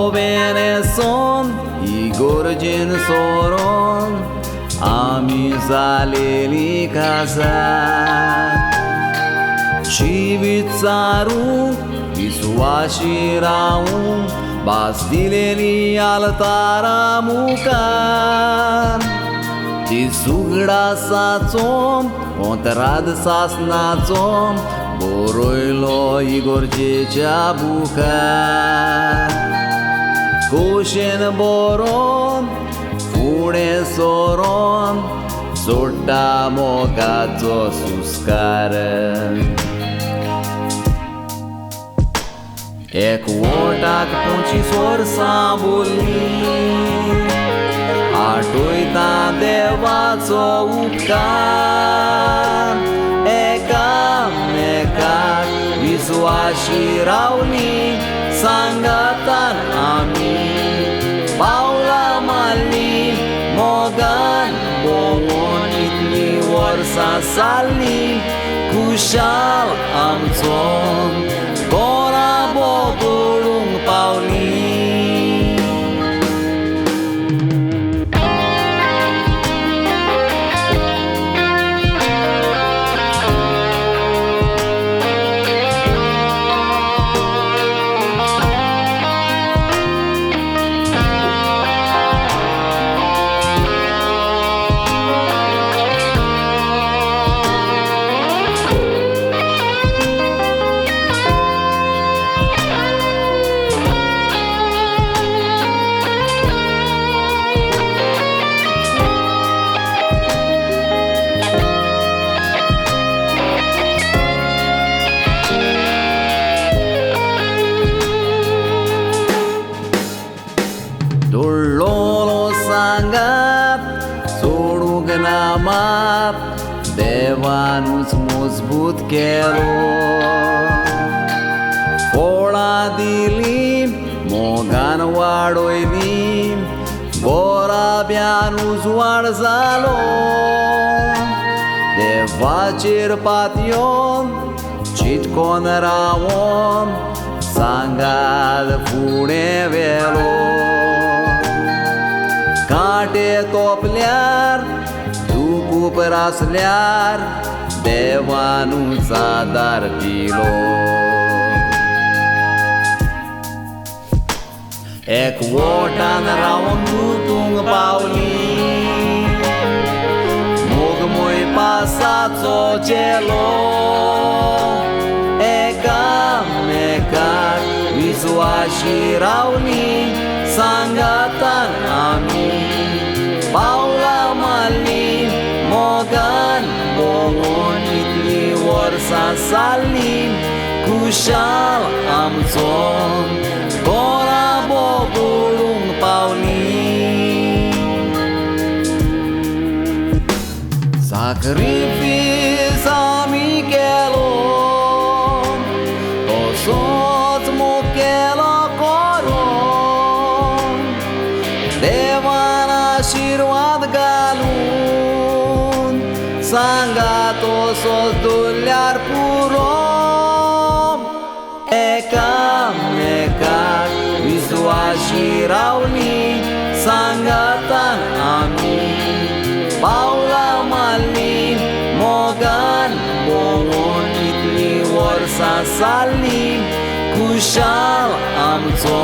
गोवेनेसून इगोर्जेन सोरोन आमी जालेली काजार जिवीत चारूंक विस्वाशी रावूंक भास दिलेली आलतारा मुखार ती सुगडा साचोम अंतराद सासनाचो बरयलो इगोर्जेच्या बुकार कुशेन बरोवन फुडें सरोन सोडटा मोगाचो सुस्कार एकवटाक 25 वर्सां बोल्ली आठवयता देवाचो उपकार एकामेकाक विस्वाशी रावली सांगातान आमी पावलां मारली मोगान भोंवून इतली वर्सां जाल्ली खुशाल आमचो घोरा बोगोळूंक पावली Dololo sangat सोडूंक ना मात देवानूच मजबूत केलो फळां दिली मोगान वाडयली गोराब्यानूच वाड जालो देवाचेर पातयोन चिटकोन रावोन सांगात फुडें वेलो कांटे तोपल्यार दूख उपरासल्यार देवानूच आदार दिलो एकवटान रावून गुंतूंक पावली मोगमोय पासाचो चेलो एकामेकाक विस्वाशी रावली सांगातान आमी पावलां मारली मोगान भोंवून इतली वर्सां जाल्ली खुशाल आमचो घोरा बोगोळूंक पावली सॅक्रिफीस आमी केलो तसोच मोग केलो देवान आशिर्वाद घालून सांगात तसोच दवरल्यार पुरो एकामेकाक विस्वाशी रावली सांगातान आमी पावलां मारली मोगान भोंवून इतली वर्सां जाल्ली खुशाल आमचो